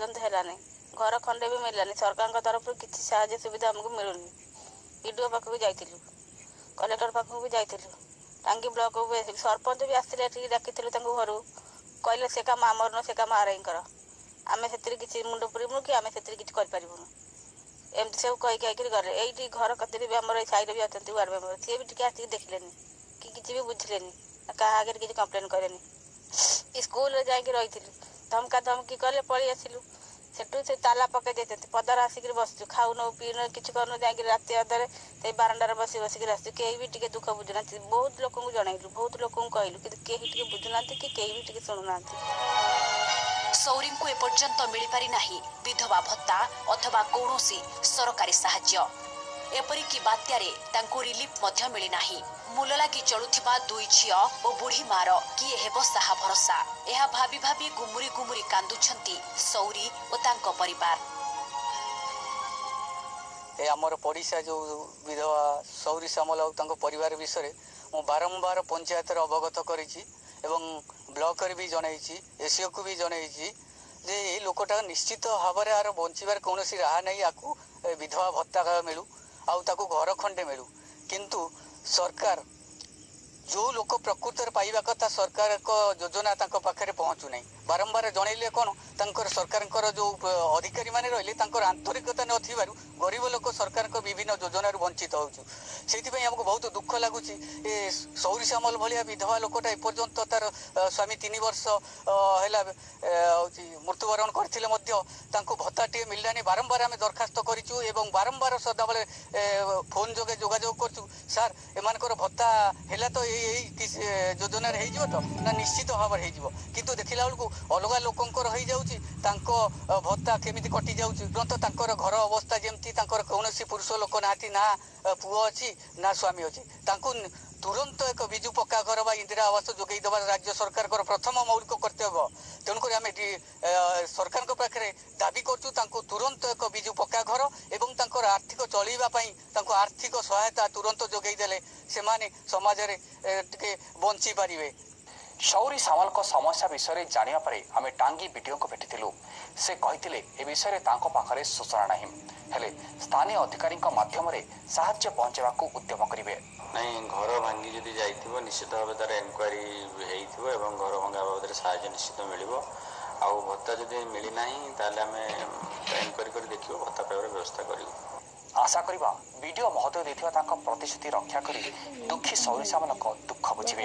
ପର୍ଯ୍ୟନ୍ତ ହେଲାନି, ଘର ଖଣ୍ଡେ ବି ମିଳିଲାନି। ସରକାରଙ୍କ ତରଫରୁ କିଛି ସାହାଯ୍ୟ ସୁବିଧା ଆମକୁ ମିଳୁନି। ବିଡ଼ିଓ ପାଖକୁ ଯାଇଥିଲୁ, କଲେକ୍ଟର ପାଖକୁ ବି ଯାଇଥିଲୁ, ଟାଙ୍ଗୀ ବ୍ଲକକୁ ବି ଯାଇଥିଲୁ, ସରପଞ୍ଚ ବି ଆସିଥିଲେ, ଏଠିକି ଡାକିଥିଲୁ ତାଙ୍କୁ ଘରୁ, କହିଲେ ସେ କାମ ଆମର ନୁହଁ, ସେ କାମ ଆରଆଇଙ୍କର, ଆମେ ସେଥିରେ କିଛି ମୁଣ୍ଡ ପୁରେଇବୁନୁ କି ଆମେ ସେଥିରେ କିଛି କରିପାରିବୁନୁ। ଏମିତି ସବୁ କହିକି ଗଲେ। ଏଇଠି ଘର କତିରେ ବି ଆମର ଏଇ ସାଇରେ ବି ଅଛନ୍ତି ୱାର୍ଡ଼ ମେମ୍ବର, ସିଏ ବି ଟିକେ ଆସିକି ଦେଖିଲେନି କି କିଛି ବି ବୁଝିଲେନି, କାହା ଆଗରେ କିଛି କମ୍ପ୍ଲେନ୍ କଲେନି। ସ୍କୁଲରେ ଯାଇକି ରହିଥିଲୁ, ଧମକା ଧମକି କଲେ, ପଳେଇ ଆସିଲୁ। ସେଠୁ ସେ ତାଲା ପକେଇ ଦେଇଛନ୍ତି, ପଦାରେ ଆସିକିରି ବସିଛୁ, ଖାଉନୁ ପିଉନୁ କିଛି କରୁନୁ, ଯାଇକି ରାତି ଅଧରେ ସେଇ ବାରଣ୍ଡାରେ ବସିକିରି ଆସିଛୁ। କେହି ବି ଟିକେ ଦୁଃଖ ବୁଝୁନାହାନ୍ତି। ବହୁତ ଲୋକଙ୍କୁ ଜଣେଇଲୁ, ବହୁତ ଲୋକଙ୍କୁ କହିଲୁ, କିନ୍ତୁ କେହି ଟିକେ ବୁଝୁନାହାନ୍ତି କି କେହି ବି ଟିକେ ଶୁଣୁନାହାନ୍ତି। ସୌରୀଙ୍କୁ ଏପର୍ଯ୍ୟନ୍ତ ମିଳିପାରି ନାହିଁ ବିଧବା ଭତ୍ତା ଅଥବା କୌଣସି ସରକାରୀ ସାହାଯ୍ୟ। ଏପରିକି ବାତ୍ୟାରେ ତାଙ୍କୁ ରିଲିଫ୍ ମଧ୍ୟ ମିଳିନାହିଁ। ମୂଲ ଲାଗି ଚଳୁଥିବା 2 ଝିଅ ଓ ବୁଢ଼ୀ ମାର କିଏ ହେବ ସାହା ଭରସା? ଏହା ଭାବି ଭାବି ଗୁମୁରି ଗୁମୁରି କାନ୍ଦୁଛନ୍ତି ସୌରୀ ଓ ତାଙ୍କ ପରିବାର। ଏ ଆମର ପଡ଼ିଶା ଯେଉଁ ବିଧବା ସୌରୀ ସାମଲ ଆଉ ତାଙ୍କ ପରିବାର ବିଷୟରେ ମୁଁ ବାରମ୍ବାର ପଞ୍ଚାୟତରେ ଅବଗତ କରିଛି ଏବଂ ବ୍ଲକରେ ବି ଜଣେଇଛି, ଏସିଓକୁ ବି ଜଣେଇଛି ଯେ ଏଇ ଲୋକଟା ନିଶ୍ଚିତ ଭାବରେ ଆର ବଞ୍ଚିବାର କୌଣସି ରାହା ନାହିଁ। ଆକୁ ବିଧବା ଭତ୍ତା ମିଳୁ ଆଉ ତାକୁ ଘର ଖଣ୍ଡେ ମିଳୁ, କିନ୍ତୁ ସରକାର ଯେଉଁ ଲୋକ ପ୍ରକୃତରେ ପାଇବା କଥା ସରକାରଙ୍କ ଯୋଜନା ତାଙ୍କ ପାଖରେ ପହଞ୍ଚୁନାହିଁ। ବାରମ୍ବାର ଜଣେଇଲେ କ'ଣ, ତାଙ୍କର ସରକାରଙ୍କର ଯେଉଁ ଅଧିକାରୀମାନେ ରହିଲେ ତାଙ୍କର ଆନ୍ତରିକତା ନଥିବାରୁ ଗରିବ ଲୋକ ସରକାରଙ୍କ ବିଭିନ୍ନ ଯୋଜନାରୁ ବଞ୍ଚିତ ହେଉଛୁ। ସେଇଥିପାଇଁ ଆମକୁ ବହୁତ ଦୁଃଖ ଲାଗୁଛି। ଏ ସୌରୀ ସାମଲ ଭଳିଆ ବିଧବା ଲୋକଟା ଏପର୍ଯ୍ୟନ୍ତ ତାର ସ୍ୱାମୀ 3 ବର୍ଷ ହେଲା ହେଉଛି ମୃତ୍ୟୁବରଣ କରିଥିଲେ ମଧ୍ୟ ତାଙ୍କୁ ଭତ୍ତାଟିଏ ମିଳିଲାନି। ବାରମ୍ବାର ଆମେ ଦରଖାସ୍ତ କରିଛୁ ଏବଂ ବାରମ୍ବାର ସଦାବେଳେ ଫୋନ୍ ଯୋଗେ ଯୋଗାଯୋଗ କରୁଛୁ। ସାର୍ ଏମାନଙ୍କର ଭତ୍ତା ହେଲା ତ ଏଇ ଯୋଜନାରେ ହେଇଯିବ ତ? ନା ନିଶ୍ଚିତ ଭାବରେ ହେଇଯିବ, କିନ୍ତୁ ଦେଖିଲା ବେଳକୁ ଅଲଗା ଲୋକଙ୍କର ହେଇଯାଉଛି, ତାଙ୍କ ଭତ୍ତା କେମିତି କଟିଯାଉଛି। ତୁରନ୍ତ ତାଙ୍କର ଘର ଅବସ୍ଥା ଯେମିତି, ତାଙ୍କର କୌଣସି ପୁରୁଷ ଲୋକ ନାହାନ୍ତି, ନା ପୁଅ ଅଛି ନା ସ୍ୱାମୀ ଅଛି, ତାଙ୍କୁ ତୁରନ୍ତ ଏକ ବିଜୁ ପକ୍କା ଘର ବା ଇନ୍ଦିରା ଆବାସ ଯୋଗାଇ ଦେବା ରାଜ୍ୟ ସରକାରଙ୍କର ପ୍ରଥମ ମୌଳିକ କର୍ତ୍ତବ୍ୟ। ତେଣୁକରି ଆମେ ସରକାରଙ୍କ ପାଖରେ ଦାବି କରୁଛୁ ତାଙ୍କୁ ତୁରନ୍ତ ଏକ ବିଜୁ ପକ୍କା ଘର ଏବଂ ତାଙ୍କର ଆର୍ଥିକ ଚଳିବା ପାଇଁ ତାଙ୍କୁ ଆର୍ଥିକ ସହାୟତା ତୁରନ୍ତ ଯୋଗାଇ ଦେଲେ ସେମାନେ ସମାଜରେ ଟିକେ ବଞ୍ଚି ପାରିବେ। ସୌରୀ ସାମଲଙ୍କ ସମସ୍ୟା ବିଷୟରେ ଜାଣିବା ପରେ ଆମେ ଟାଙ୍ଗୀ ବିଡ଼ିଓଙ୍କୁ ଭେଟିଥିଲୁ। ସେ କହିଥିଲେ ଏ ବିଷୟରେ ତାଙ୍କ ପାଖରେ ସୂଚନା ନାହିଁ, ହେଲେ ସ୍ଥାନୀୟ ଅଧିକାରୀଙ୍କ ମାଧ୍ୟମରେ ସାହାଯ୍ୟ ପହଞ୍ଚାଇବାକୁ ଉଦ୍ୟମ କରିବେ। ନାଇଁ, ଘର ଭାଙ୍ଗି ଯଦି ଯାଇଥିବ ନିଶ୍ଚିତ ଭାବେ ତାର ଏନକ୍ୱାରି ହେଇଥିବ ଏବଂ ଘର ଭଙ୍ଗା ବାବଦରେ ସାହାଯ୍ୟ ନିଶ୍ଚିତ ମିଳିବ। ଆଉ ଭତ୍ତା ଯଦି ମିଳିନାହିଁ ତାହେଲେ ଆମେ ଏନକ୍ୱାରି କରି ଦେଖିବୁ, ଭତ୍ତା ପାଇବାର ବ୍ୟବସ୍ଥା କରିବୁ। ଆଶା କରିବା ବିଡ଼ିଓ ମହୋଦୟ ଦେଇଥିବା ତାଙ୍କ ପ୍ରତିଶ୍ରୁତି ରକ୍ଷା କରି ଦୁଃଖୀ ସୌରୀ ସାମଲଙ୍କ ଦୁଃଖ ବୁଝିବେ।